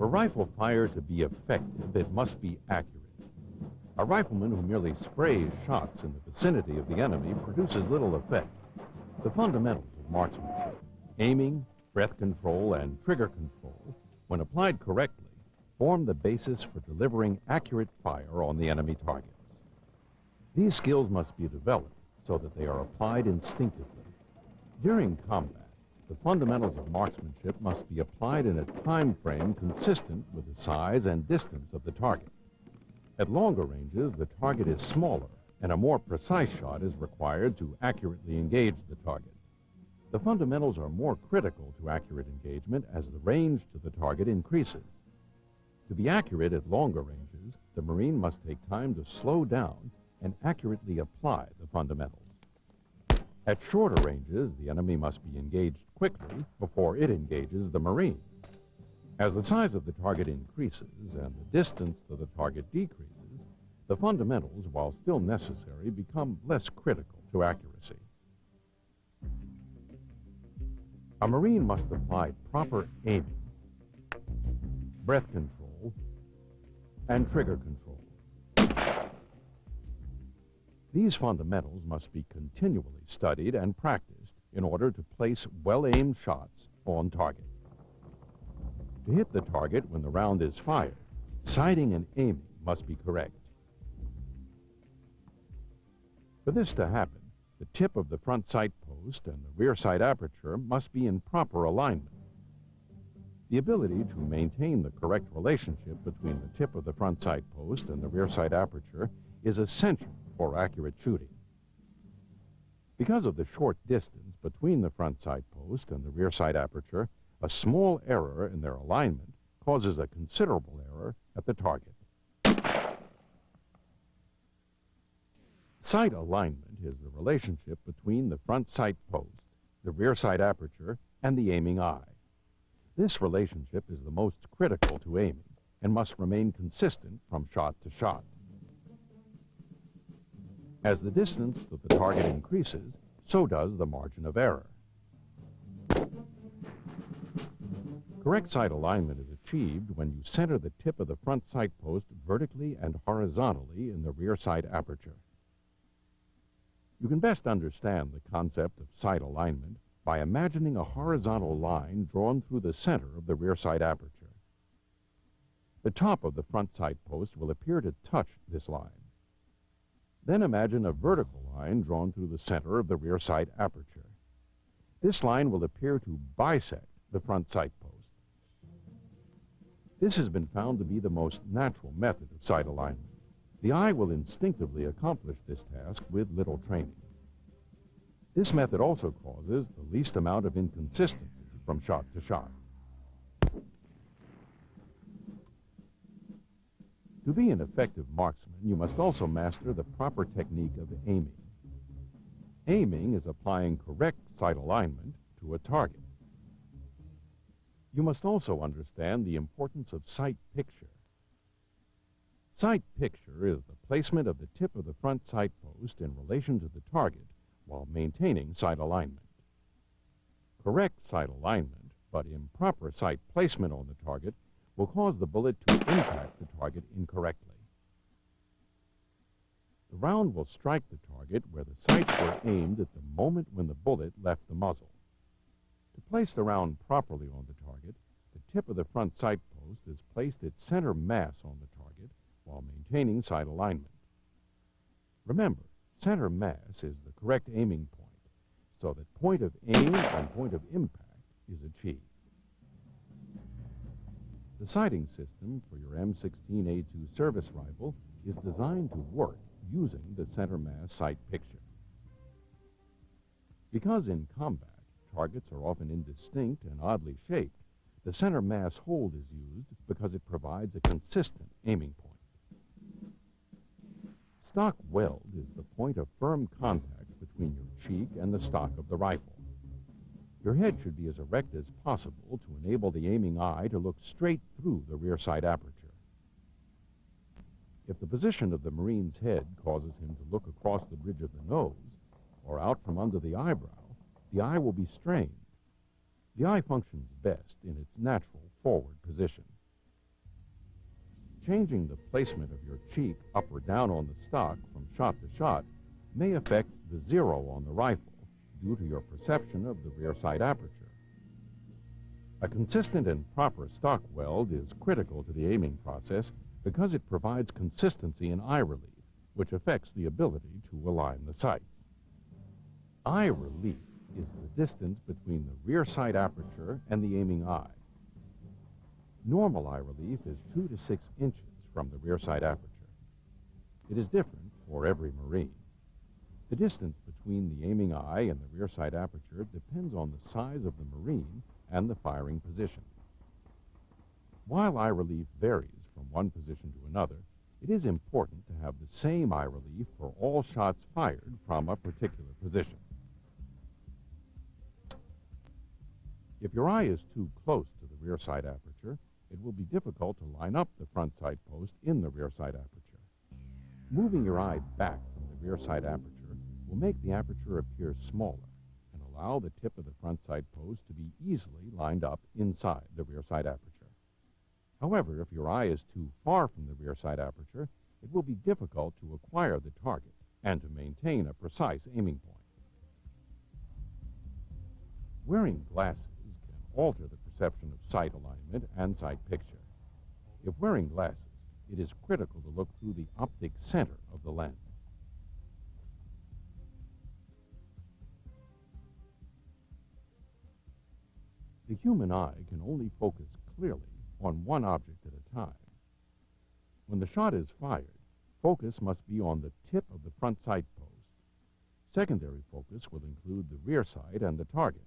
For rifle fire to be effective, it must be accurate. A rifleman who merely sprays shots in the vicinity of the enemy produces little effect. The fundamentals of marksmanship, aiming, breath control, and trigger control, when applied correctly, form the basis for delivering accurate fire on the enemy targets. These skills must be developed so that they are applied instinctively. During combat, the fundamentals of marksmanship must be applied in a time frame consistent with the size and distance of the target. At longer ranges, the target is smaller, and a more precise shot is required to accurately engage the target. The fundamentals are more critical to accurate engagement as the range to the target increases. To be accurate at longer ranges, the Marine must take time to slow down and accurately apply the fundamentals. At shorter ranges, the enemy must be engaged quickly before it engages the Marine. As the size of the target increases and the distance to the target decreases, the fundamentals, while still necessary, become less critical to accuracy. A Marine must apply proper aiming, breath control, and trigger control. These fundamentals must be continually studied and practiced in order to place well-aimed shots on target. To hit the target when the round is fired, sighting and aiming must be correct. For this to happen, the tip of the front sight post and the rear sight aperture must be in proper alignment. The ability to maintain the correct relationship between the tip of the front sight post and the rear sight aperture is essential for accurate shooting. Because of the short distance between the front sight post and the rear sight aperture, a small error in their alignment causes a considerable error at the target. Sight alignment is the relationship between the front sight post, the rear sight aperture, and the aiming eye. This relationship is the most critical to aiming and must remain consistent from shot to shot. As the distance to the target increases, so does the margin of error. Correct sight alignment is achieved when you center the tip of the front sight post vertically and horizontally in the rear sight aperture. You can best understand the concept of sight alignment by imagining a horizontal line drawn through the center of the rear sight aperture. The top of the front sight post will appear to touch this line. Then imagine a vertical line drawn through the center of the rear sight aperture. This line will appear to bisect the front sight post. This has been found to be the most natural method of sight alignment. The eye will instinctively accomplish this task with little training. This method also causes the least amount of inconsistency from shot to shot. To be an effective marksman, you must also master the proper technique of aiming. Aiming is applying correct sight alignment to a target. You must also understand the importance of sight picture. Sight picture is the placement of the tip of the front sight post in relation to the target while maintaining sight alignment. Correct sight alignment, but improper sight placement on the target will cause the bullet to impact the target incorrectly. The round will strike the target where the sights were aimed at the moment when the bullet left the muzzle. To place the round properly on the target, the tip of the front sight post is placed at center mass on the target while maintaining sight alignment. Remember, center mass is the correct aiming point, so that point of aim and point of impact is achieved. The sighting system for your M16A2 service rifle is designed to work using the center mass sight picture. Because in combat, targets are often indistinct and oddly shaped, the center mass hold is used because it provides a consistent aiming point. Stock weld is the point of firm contact between your cheek and the stock of the rifle. Your head should be as erect as possible to enable the aiming eye to look straight through the rear sight aperture. If the position of the Marine's head causes him to look across the bridge of the nose or out from under the eyebrow, the eye will be strained. The eye functions best in its natural forward position. Changing the placement of your cheek up or down on the stock from shot to shot may affect the zero on the rifle due to your perception of the rear sight aperture. A consistent and proper stock weld is critical to the aiming process because it provides consistency in eye relief, which affects the ability to align the sights. Eye relief is the distance between the rear sight aperture and the aiming eye. Normal eye relief is 2 to 6 inches from the rear sight aperture. It is different for every Marine. The distance between the aiming eye and the rear sight aperture depends on the size of the Marine and the firing position. While eye relief varies from one position to another, it is important to have the same eye relief for all shots fired from a particular position. If your eye is too close to the rear sight aperture, it will be difficult to line up the front sight post in the rear sight aperture. Moving your eye back from the rear sight aperture will make the aperture appear smaller and allow the tip of the front sight post to be easily lined up inside the rear sight aperture. However, if your eye is too far from the rear sight aperture, it will be difficult to acquire the target and to maintain a precise aiming point. Wearing glasses can alter the perception of sight alignment and sight picture. If wearing glasses, it is critical to look through the optic center of the lens. The human eye can only focus clearly on one object at a time. When the shot is fired, focus must be on the tip of the front sight post. Secondary focus will include the rear sight and the target.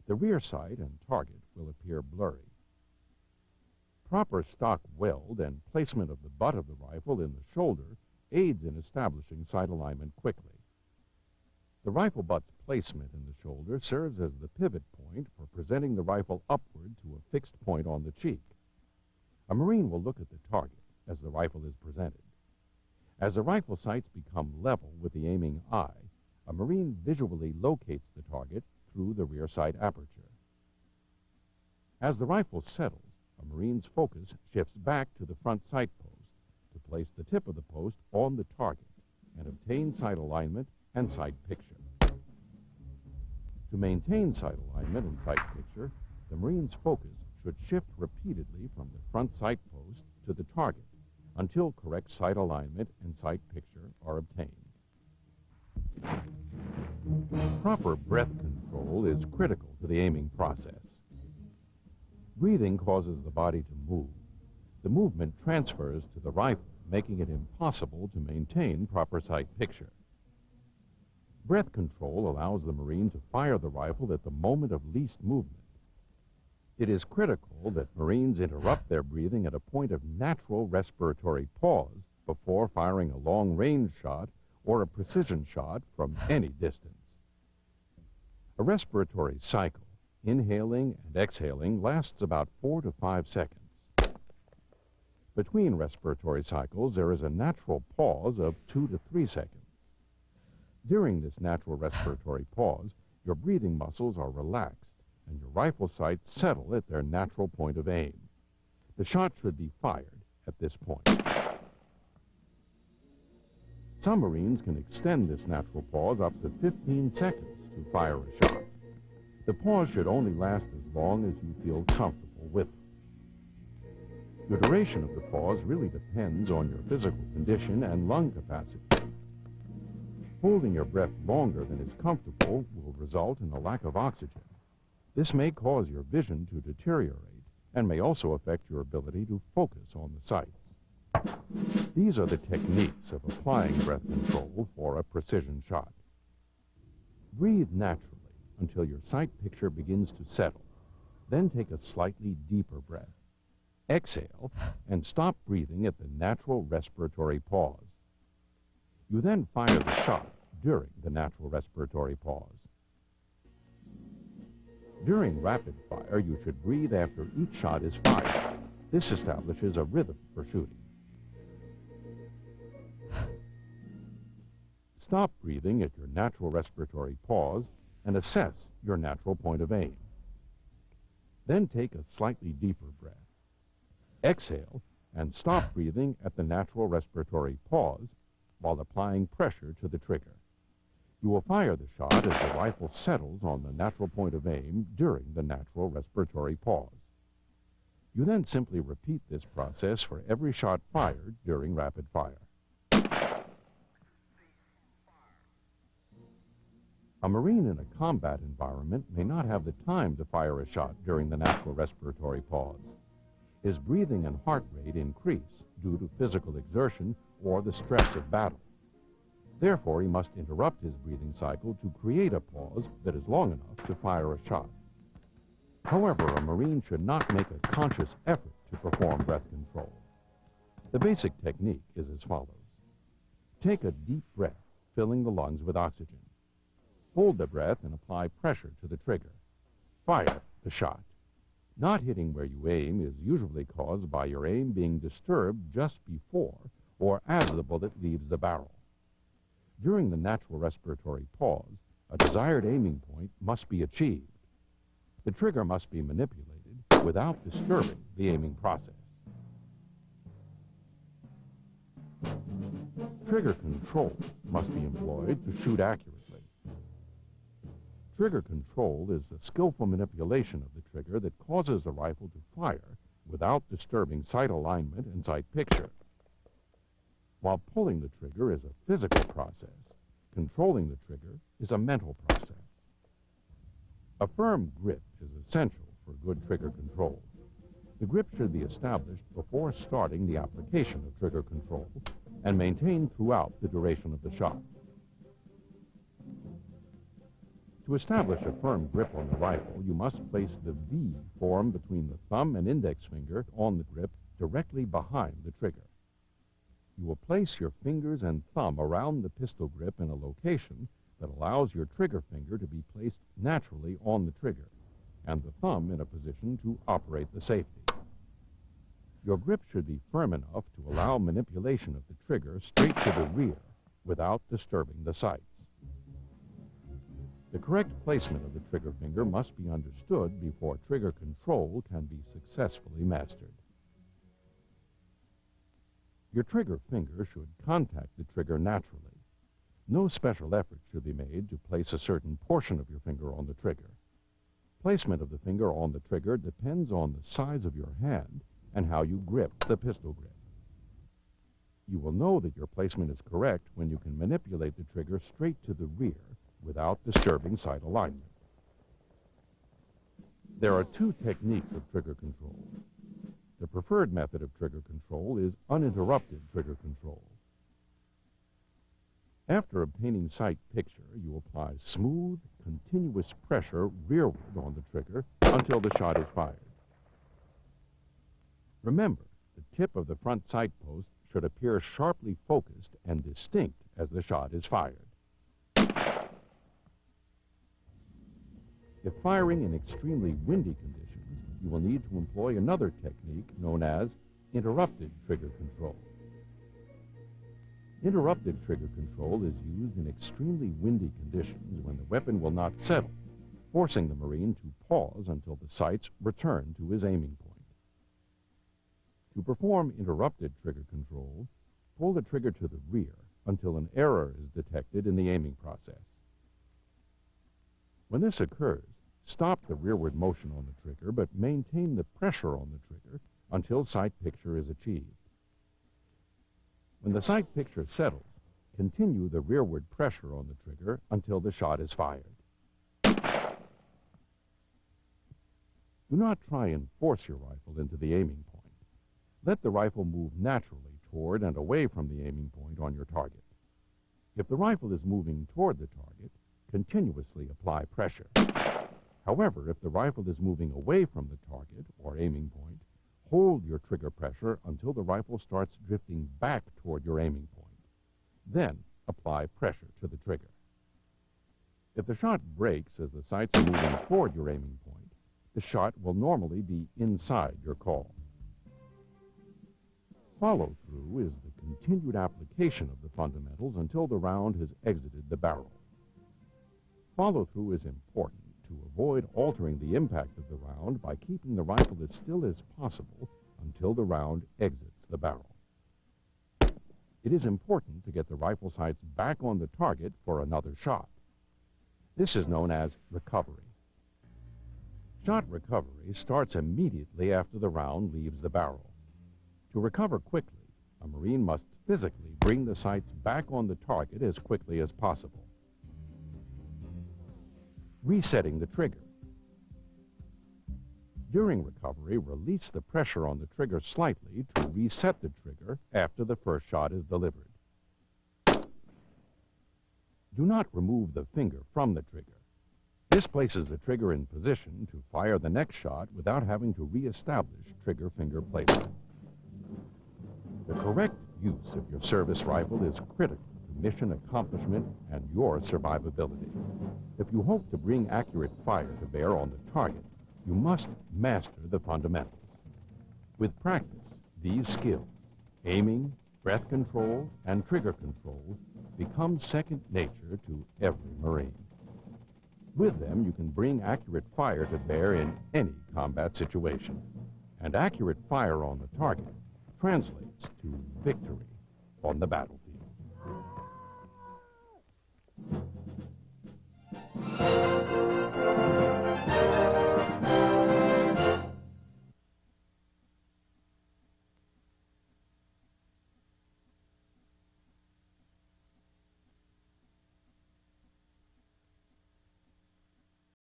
The rear sight and target will appear blurry. Proper stock weld and placement of the butt of the rifle in the shoulder aids in establishing sight alignment quickly. The rifle butt's placement in the shoulder serves as the pivot point for presenting the rifle upward to a fixed point on the cheek. A Marine will look at the target as the rifle is presented. As the rifle sights become level with the aiming eye, a Marine visually locates the target through the rear sight aperture. As the rifle settles, a Marine's focus shifts back to the front sight post to place the tip of the post on the target and obtain sight alignment and sight picture. To maintain sight alignment and sight picture, the Marine's focus should shift repeatedly from the front sight post to the target until correct sight alignment and sight picture are obtained. Proper breath control is critical to the aiming process. Breathing causes the body to move. The movement transfers to the rifle, making it impossible to maintain proper sight picture. Breath control allows the Marine to fire the rifle at the moment of least movement. It is critical that Marines interrupt their breathing at a point of natural respiratory pause before firing a long-range shot or a precision shot from any distance. A respiratory cycle, inhaling and exhaling, lasts about 4 to 5 seconds. Between respiratory cycles, there is a natural pause of 2 to 3 seconds. During this natural respiratory pause, your breathing muscles are relaxed and your rifle sights settle at their natural point of aim. The shot should be fired at this point. Some Marines can extend this natural pause up to 15 seconds to fire a shot. The pause should only last as long as you feel comfortable with it. The duration of the pause really depends on your physical condition and lung capacity. Holding your breath longer than is comfortable will result in a lack of oxygen. This may cause your vision to deteriorate and may also affect your ability to focus on the sights. These are the techniques of applying breath control for a precision shot. Breathe naturally until your sight picture begins to settle. Then take a slightly deeper breath. Exhale and stop breathing at the natural respiratory pause. You then fire the shot during the natural respiratory pause. During rapid fire, you should breathe after each shot is fired. This establishes a rhythm for shooting. Stop breathing at your natural respiratory pause and assess your natural point of aim. Then take a slightly deeper breath. Exhale and stop breathing at the natural respiratory pause while applying pressure to the trigger. You will fire the shot as the rifle settles on the natural point of aim during the natural respiratory pause. You then simply repeat this process for every shot fired during rapid fire. A Marine in a combat environment may not have the time to fire a shot during the natural respiratory pause. His breathing and heart rate increase due to physical exertion or the stress of battle. Therefore, he must interrupt his breathing cycle to create a pause that is long enough to fire a shot. However, a Marine should not make a conscious effort to perform breath control. The basic technique is as follows. Take a deep breath, filling the lungs with oxygen. Hold the breath and apply pressure to the trigger. Fire the shot. Not hitting where you aim is usually caused by your aim being disturbed just before or as the bullet leaves the barrel. During the natural respiratory pause, a desired aiming point must be achieved. The trigger must be manipulated without disturbing the aiming process. Trigger control must be employed to shoot accurately. Trigger control is the skillful manipulation of the trigger that causes the rifle to fire without disturbing sight alignment and sight picture. While pulling the trigger is a physical process, controlling the trigger is a mental process. A firm grip is essential for good trigger control. The grip should be established before starting the application of trigger control and maintained throughout the duration of the shot. To establish a firm grip on the rifle, you must place the V formed between the thumb and index finger on the grip directly behind the trigger. You will place your fingers and thumb around the pistol grip in a location that allows your trigger finger to be placed naturally on the trigger, and the thumb in a position to operate the safety. Your grip should be firm enough to allow manipulation of the trigger straight to the rear without disturbing the sights. The correct placement of the trigger finger must be understood before trigger control can be successfully mastered. Your trigger finger should contact the trigger naturally. No special effort should be made to place a certain portion of your finger on the trigger. Placement of the finger on the trigger depends on the size of your hand and how you grip the pistol grip. You will know that your placement is correct when you can manipulate the trigger straight to the rear without disturbing sight alignment. There are two techniques of trigger control. The preferred method of trigger control is uninterrupted trigger control. After obtaining sight picture, you apply smooth, continuous pressure rearward on the trigger until the shot is fired. Remember, the tip of the front sight post should appear sharply focused and distinct as the shot is fired. If firing in extremely windy conditions, you will need to employ another technique known as interrupted trigger control. Interrupted trigger control is used in extremely windy conditions when the weapon will not settle, forcing the Marine to pause until the sights return to his aiming point. To perform interrupted trigger control, pull the trigger to the rear until an error is detected in the aiming process. When this occurs, stop the rearward motion on the trigger, but maintain the pressure on the trigger until sight picture is achieved. When the sight picture settles, continue the rearward pressure on the trigger until the shot is fired. Do not try and force your rifle into the aiming point. Let the rifle move naturally toward and away from the aiming point on your target. If the rifle is moving toward the target, continuously apply pressure. However, if the rifle is moving away from the target or aiming point, hold your trigger pressure until the rifle starts drifting back toward your aiming point. Then apply pressure to the trigger. If the shot breaks as the sights are moving toward your aiming point, the shot will normally be inside your call. Follow-through is the continued application of the fundamentals until the round has exited the barrel. Follow-through is important to avoid altering the impact of the round by keeping the rifle as still as possible until the round exits the barrel. It is important to get the rifle sights back on the target for another shot. This is known as recovery. Shot recovery starts immediately after the round leaves the barrel. To recover quickly, a Marine must physically bring the sights back on the target as quickly as possible. Resetting the trigger. During recovery, release the pressure on the trigger slightly to reset the trigger after the first shot is delivered. Do not remove the finger from the trigger. This places the trigger in position to fire the next shot without having to re-establish trigger finger placement. The correct use of your service rifle is critical to mission accomplishment and your survivability. If you hope to bring accurate fire to bear on the target, you must master the fundamentals. With practice, these skills, aiming, breath control, and trigger control, become second nature to every Marine. With them, you can bring accurate fire to bear in any combat situation. And accurate fire on the target translates to victory on the battlefield.